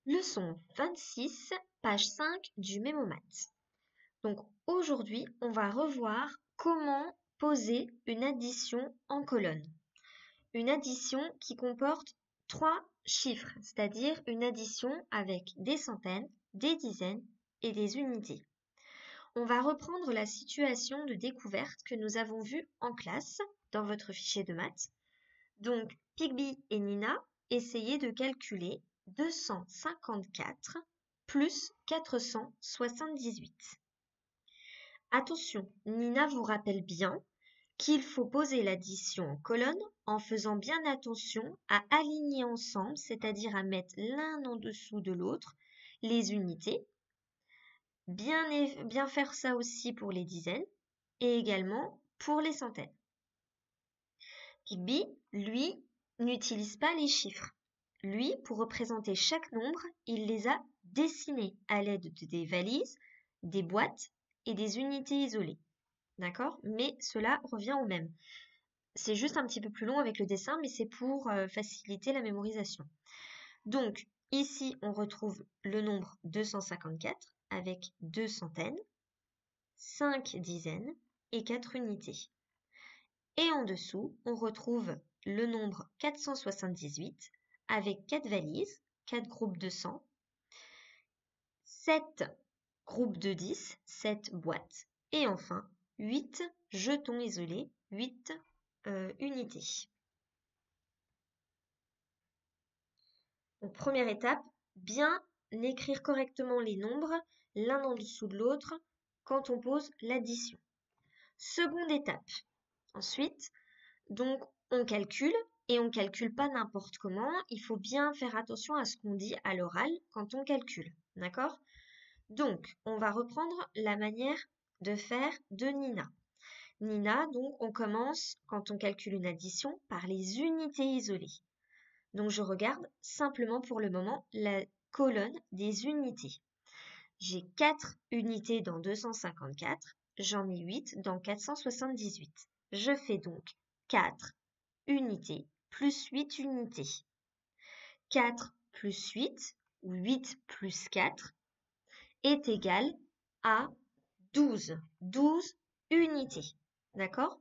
Leçon 26, page 5 du Mémomath. Donc aujourd'hui, on va revoir comment poser une addition en colonne. Une addition qui comporte trois chiffres, c'est-à-dire une addition avec des centaines, des dizaines et des unités. On va reprendre la situation de découverte que nous avons vue en classe dans votre fichier de maths. Donc, Pigby et Nina, essayez de calculer 254 plus 478. Attention, Nina vous rappelle bien qu'il faut poser l'addition en colonne en faisant bien attention à aligner ensemble, c'est-à-dire à mettre l'un en dessous de l'autre, les unités. Bien faire ça aussi pour les dizaines et également pour les centaines. Pigby, lui, n'utilise pas les chiffres. Lui, pour représenter chaque nombre, il les a dessinés à l'aide des valises, des boîtes et des unités isolées. D'accord? Mais cela revient au même. C'est juste un petit peu plus long avec le dessin, mais c'est pour faciliter la mémorisation. Donc, ici, on retrouve le nombre 254 avec 2 centaines, 5 dizaines et 4 unités. Et en dessous, on retrouve le nombre 478 avec 4 valises, 4 groupes de 100, 7 groupes de 10, 7 boîtes, et enfin 8 jetons isolés, 8 unités. Donc, première étape, bien écrire correctement les nombres l'un en dessous de l'autre quand on pose l'addition. Seconde étape, ensuite, donc on calcule et on ne calcule pas n'importe comment, il faut bien faire attention à ce qu'on dit à l'oral quand on calcule, d'accord? Donc, on va reprendre la manière de faire de Nina. Nina, donc, on commence, quand on calcule une addition, par les unités isolées. Donc, je regarde simplement pour le moment la colonne des unités. J'ai 4 unités dans 254, j'en ai 8 dans 478. Je fais donc 4 unités plus 8 unités. 4 plus 8, ou 8 plus 4, est égal à 12. 12 unités. D'accord?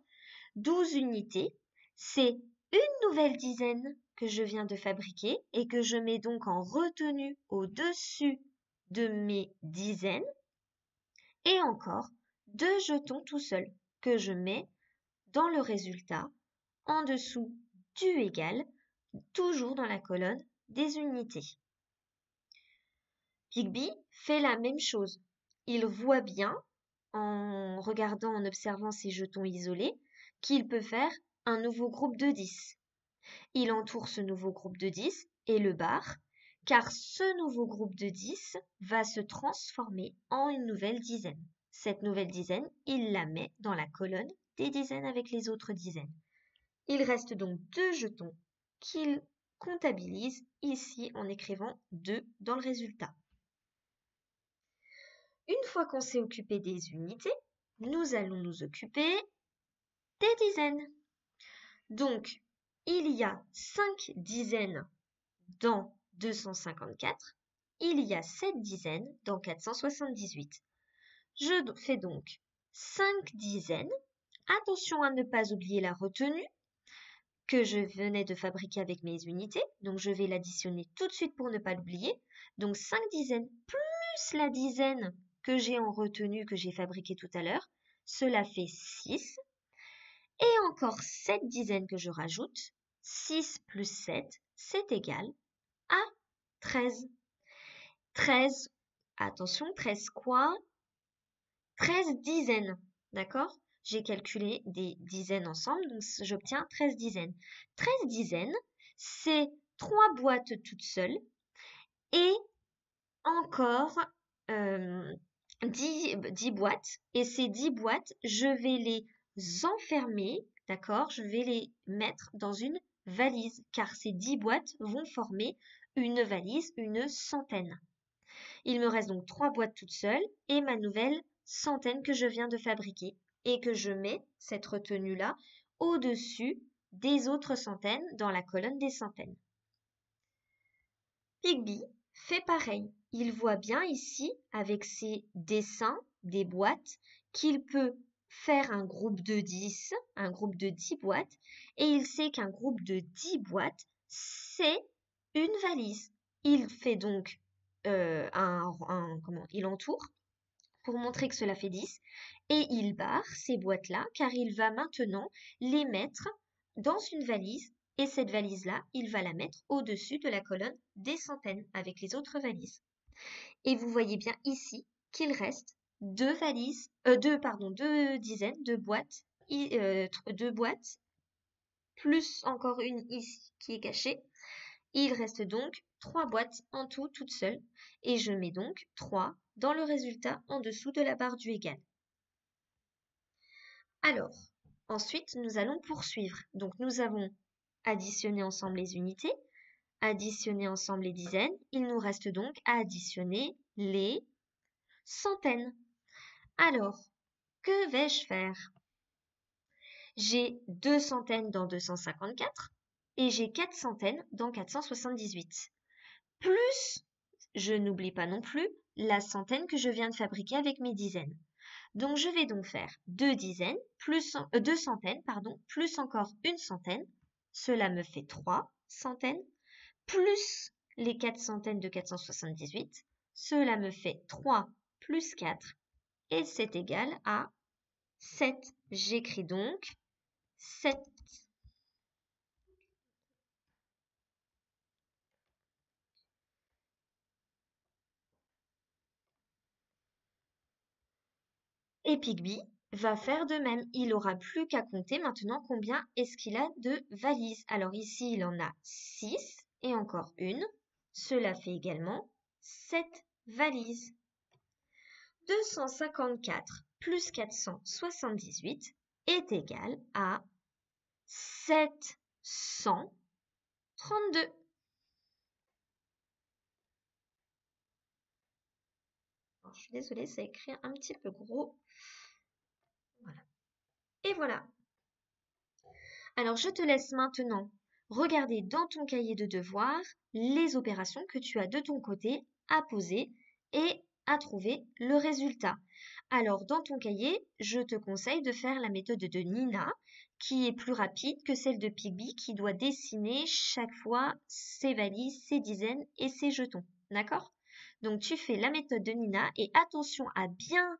12 unités, c'est une nouvelle dizaine que je viens de fabriquer et que je mets donc en retenue au-dessus de mes dizaines. Et encore 2 jetons tout seuls que je mets dans le résultat en dessous du égal, toujours dans la colonne des unités. Pigby fait la même chose. Il voit bien, en regardant, en observant ces jetons isolés, qu'il peut faire un nouveau groupe de 10. Il entoure ce nouveau groupe de 10 et le barre, car ce nouveau groupe de 10 va se transformer en une nouvelle dizaine. Cette nouvelle dizaine, il la met dans la colonne des dizaines avec les autres dizaines. Il reste donc 2 jetons qu'il comptabilise ici en écrivant 2 dans le résultat. Une fois qu'on s'est occupé des unités, nous allons nous occuper des dizaines. Donc, il y a 5 dizaines dans 254, il y a 7 dizaines dans 478. Je fais donc 5 dizaines. Attention à ne pas oublier la retenue que je venais de fabriquer avec mes unités. Donc, je vais l'additionner tout de suite pour ne pas l'oublier. Donc, 5 dizaines plus la dizaine que j'ai en retenue, que j'ai fabriquée tout à l'heure, cela fait 6. Et encore 7 dizaines que je rajoute. 6 plus 7, c'est égal à 13. 13, attention, 13 quoi? 13 dizaines, d'accord? J'ai calculé des dizaines ensemble, donc j'obtiens 13 dizaines. 13 dizaines, c'est 3 boîtes toutes seules et encore 10 boîtes. Et ces 10 boîtes, je vais les enfermer, d'accord? Je vais les mettre dans une valise, car ces 10 boîtes vont former une valise, une centaine. Il me reste donc 3 boîtes toutes seules et ma nouvelle centaine que je viens de fabriquer et que je mets, cette retenue-là, au-dessus des autres centaines dans la colonne des centaines. Pigby fait pareil. Il voit bien ici, avec ses dessins des boîtes, qu'il peut faire un groupe de 10, un groupe de 10 boîtes, et il sait qu'un groupe de 10 boîtes, c'est une valise. Il fait donc il entoure pour montrer que cela fait 10, et il barre ces boîtes-là, car il va maintenant les mettre dans une valise, et cette valise-là, il va la mettre au-dessus de la colonne des centaines avec les autres valises. Et vous voyez bien ici qu'il reste deux dizaines de boîtes, deux boîtes, plus encore une ici qui est cachée. Il reste donc 3 boîtes en tout, toutes seules, et je mets donc 3 dans le résultat en dessous de la barre du égal. Alors, ensuite, nous allons poursuivre. Donc, nous avons additionné ensemble les unités, additionné ensemble les dizaines. Il nous reste donc à additionner les centaines. Alors, que vais-je faire? J'ai 2 centaines dans 254 et j'ai 4 centaines dans 478. Plus, je n'oublie pas non plus, la centaine que je viens de fabriquer avec mes dizaines. Donc, je vais donc faire 2 dizaines, plus, 2 centaines, pardon, plus encore une centaine. Cela me fait 3 centaines, plus les 4 centaines de 478. Cela me fait 3 plus 4, et c'est égal à 7. J'écris donc 7. Et Pigby va faire de même. Il n'aura plus qu'à compter maintenant combien est-ce qu'il a de valises. Alors ici, il en a 6 et encore une. Cela fait également 7 valises. 254 plus 478 est égal à 732. Alors, je suis désolée, ça écrit un petit peu gros. Voilà. Et voilà. Alors, je te laisse maintenant regarder dans ton cahier de devoirs les opérations que tu as de ton côté à poser et à trouver le résultat. Alors, dans ton cahier, je te conseille de faire la méthode de Nina, qui est plus rapide que celle de Pigby, qui doit dessiner chaque fois ses valises, ses dizaines et ses jetons. D'accord? Donc, tu fais la méthode de Nina et attention à bien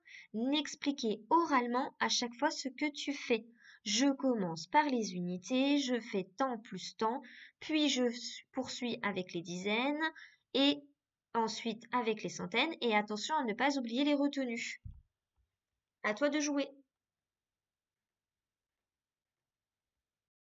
expliquer oralement à chaque fois ce que tu fais. Je commence par les unités, je fais tant plus tant, puis je poursuis avec les dizaines et ensuite avec les centaines. Et attention à ne pas oublier les retenues. À toi de jouer.